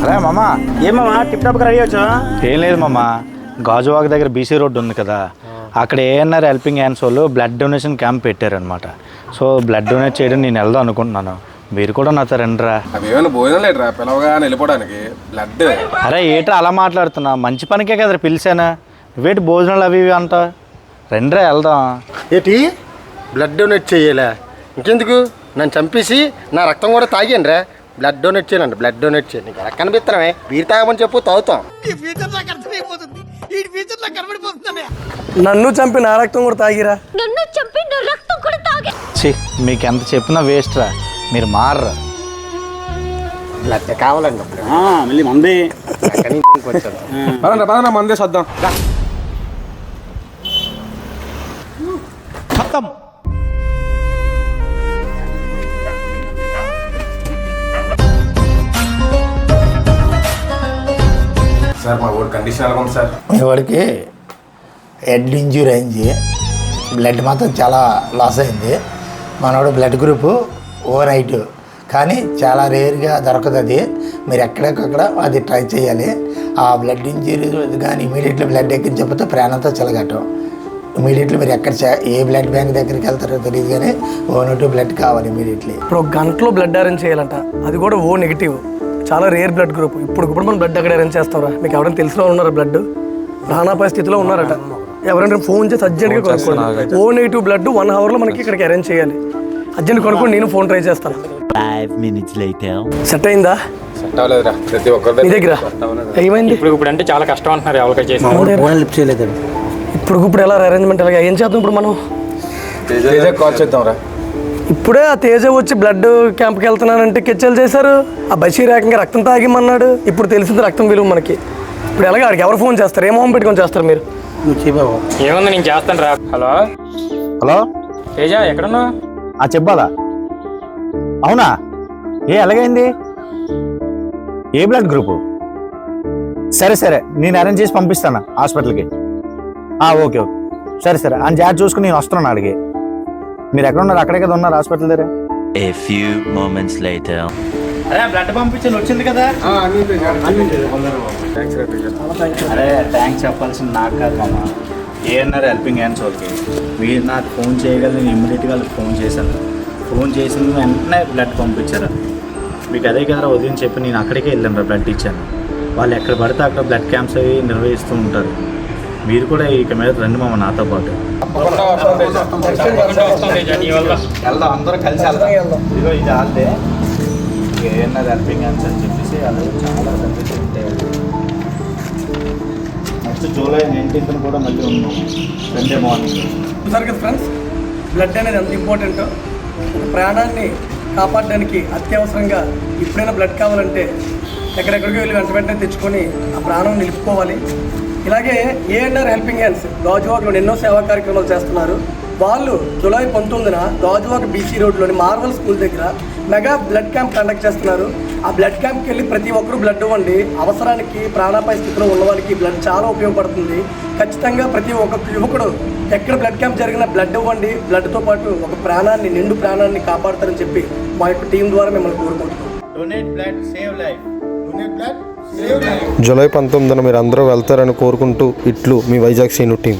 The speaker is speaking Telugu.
అరే మామ, ఏమమ్మా టిప్ టాప్గా రెడీ వచ్చా? ఏం లేదు మామ, గాజువాక దగ్గర బీసీ రోడ్డు ఉంది కదా, అక్కడ ఏఎన్ఆర్ హెల్పింగ్ హ్యాండ్స్ వాళ్ళు బ్లడ్ డొనేషన్ క్యాంప్ పెట్టారనమాట. సో బ్లడ్ డొనేట్ చేయడం నేను వెళ్దాం అనుకుంటున్నాను, మీరు కూడా నాతో రండిరా. అవేమైనా భోజనం లేదురా పిలవగా వెళ్ళిపోవడానికి బ్లడ్. అరే ఏట్రా అలా మాట్లాడుతున్నా, మంచి పనికే కదా పిలిచానా, నువ్వేటి భోజనాలు అవి ఇవి అంట, రండిరా వెళ్దాం. ఏంటి బ్లడ్ డొనేట్ చేయాలా? ఇంకెందుకు, నన్ను చంపేసి నా రక్తం కూడా తాగాను రా. బ్లడ్ డొనేట్ చేయాలండి, బ్లడ్ డొనేట్ చేయండి. నీకు ఎలా కనిపిస్తున్నామే? బీర్ తాగమని చెప్పు, తాగుతాం. నన్ను చంపి నా రక్తం కూడా తాగిరా. నన్ను చంపి నా రక్తం కూడా తాగి. ఛీ, మీకు ఎంత చెప్పినా వేస్ట్ రా, మీరు మారరా. బ్లడ్ కావాలండి మళ్ళీ మంది పదనా మందే సద్దాం. సార్ మా ఊరి కండిషన్ ఎలా ఉంది సార్? వాడికి హెడ్ ఇంజ్యూరీ అయింది, బ్లడ్ మాత్రం చాలా లాస్ అయింది. మనోడు బ్లడ్ గ్రూపు ఓ నైట్, కానీ చాలా రేర్గా దొరకదు. మీరు ఎక్కడికక్కడ అది ట్రై చేయాలి. ఆ బ్లడ్ ఇంజ్యూరీ కానీ ఇమీడియట్లీ బ్లడ్ ఎక్కించకపోతే ప్రాణంతో చెలగటం. ఇమీడియట్లీ మీరు ఏ బ్లడ్ బ్యాంక్ దగ్గరికి వెళ్తారో తెలియదు, కానీ O2 బ్లడ్ కావాలి ఇమీడియట్లీ. ఇప్పుడు ఒక గంటలో బ్లడ్ అరేంజ్ చేయాలంట, అది కూడా O నెగిటివ్, చాలా రేర్ బ్లడ్ గ్రూప్. ఇప్పుడు మనం బ్లడ్ ఎక్కడ అరేంజ్ చేస్తారా? మీకు ఎవరైనా తెలిసిన ఉన్నారా? బ్లడ్ ప్రాణాపాయ స్థితిలో ఉన్నారట, ఎవరైనా ఫోన్ చేసి అర్జెంట్గా కొనుక్కోండి. O నెగిటివ్ బ్లడ్ 1 hourలో మనకి ఇక్కడికి అరేంజ్ చేయాలి. అర్జెంట్ కొనుక్కోండి, నేను ఫోన్ ట్రై చేస్తాను. 5 minutes later. సెట్ అయిందా ప్రతి ఒక్కరి మీ దగ్గర? ఏమైంది? ఇప్పుడు అంటే చాలా కష్టం అంటున్నారు ఎవరికై చేసి. ఇప్పుడు ఎలా అరేంజ్మెంట్ ఎలాగ ఏం చేద్దాం ఇప్పుడు మనం? కాల్ చేద్దాం రా. ఇప్పుడే ఆ తేజ వచ్చి బ్లడ్ క్యాంప్కి వెళ్తున్నానంటే కెచ్చలు చేశారు. ఆ బషీర్ ఏకంగా రక్తం తాగిమన్నాడు. ఇప్పుడు తెలిసింది రక్తం విలువ మనకి. ఇప్పుడు ఎలాగ ఆడికి ఎవరు ఫోన్ చేస్తారు? ఏ మొహం పెట్టుకొని చేస్తారు మీరు? ఏముంది, నేను చేస్తాను రా. హలో హలో తేజ, ఎక్కడున్నా? చెప్పాలా? అవునా, ఎలాగైంది? ఏ బ్లడ్ గ్రూపు? సరే నేను అరేంజ్ చేసి పంపిస్తాను హాస్పిటల్కి. ఓకే సరే అని జాగ్రత్త చూసుకుని నేను వస్తున్నాను అడిగి. మీరు ఎక్కడ ఉన్నారు? అక్కడే కదా ఉన్నారు హాస్పిటల్ దగ్గర. A few moments later. అరే బ్లడ్ పంపించాను, వచ్చింది కదా. అరే థ్యాంక్స్ చెప్పాల్సింది నాకు కాదు మామ, ఏఎన్ఆర్ హెల్పింగ్ హ్యాండ్స్ వాళ్ళకి. మీరు నాకు ఫోన్ చేయగల, నేను ఇమ్మీడియట్గా వాళ్ళకి ఫోన్ చేశాను. ఫోన్ చేసిన వెంటనే బ్లడ్ పంపించారు. మీకు అదే కదా ఉదయం చెప్పి నేను అక్కడికే వెళ్ళాను, బ్లడ్ ఇచ్చాను. వాళ్ళు ఎక్కడ పడితే అక్కడ బ్లడ్ క్యాంప్స్ అవి నిర్వహిస్తూ ఉంటారు. మీరు కూడా ఇక మీద రండి మామ నాతో పాటు. వెళ్దాం, అందరూ కలిసి వెళ్దాం. ఇదిగో ఇది వాళ్ళే ఏఎన్ఆర్ హెల్పింగ్ హ్యాండ్స్ అని చెప్పేసి వాళ్ళు చాలా సర్వీస్ ఉంటాయి. నెక్స్ట్ జూలై 19th కూడా మళ్ళీ ఉన్నాం, సండే మార్నింగ్. చూసారు కదా ఫ్రెండ్స్, బ్లడ్ అనేది ఎంత ఇంపార్టెంటో. ప్రాణాన్ని కాపాడడానికి అత్యవసరంగా ఎప్పుడైనా బ్లడ్ కావాలంటే ఎక్కడెక్కడికి వెళ్ళి వెంటనే తెచ్చుకొని ఆ ప్రాణం నిలుపుకోవాలి. ఇలాగే ఏఎన్ఆర్ హెల్పింగ్ హ్యాండ్స్ గాజువాకలో ఎన్నో సేవా కార్యక్రమాలు చేస్తున్నారు. వాళ్ళు జూలై 19న గాజువాక బీసీ రోడ్లోని మార్వల్ స్కూల్ దగ్గర మెగా బ్లడ్ క్యాంప్ కండక్ట్ చేస్తున్నారు. ఆ బ్లడ్ క్యాంప్కి వెళ్ళి ప్రతి ఒక్కరూ బ్లడ్ ఇవ్వండి. అవసరానికి ప్రాణాపాయ స్థితిలో ఉన్న వాళ్ళకి బ్లడ్ చాలా ఉపయోగపడుతుంది. ఖచ్చితంగా ప్రతి ఒక్క యువకుడు ఎక్కడ బ్లడ్ క్యాంప్ జరిగినా బ్లడ్ ఇవ్వండి. బ్లడ్తో పాటు ఒక ప్రాణాన్ని, నిండు ప్రాణాన్ని కాపాడతారని చెప్పి మా యొక్క టీం ద్వారా మిమ్మల్ని కోరుకుంటున్నాం. Donate blood, save life. Donate blood, July 19న మీరు అందరూ వెళ్తారని కోరుకుంటూ ఇట్లు మీ వైజాగ్ సీను టీం.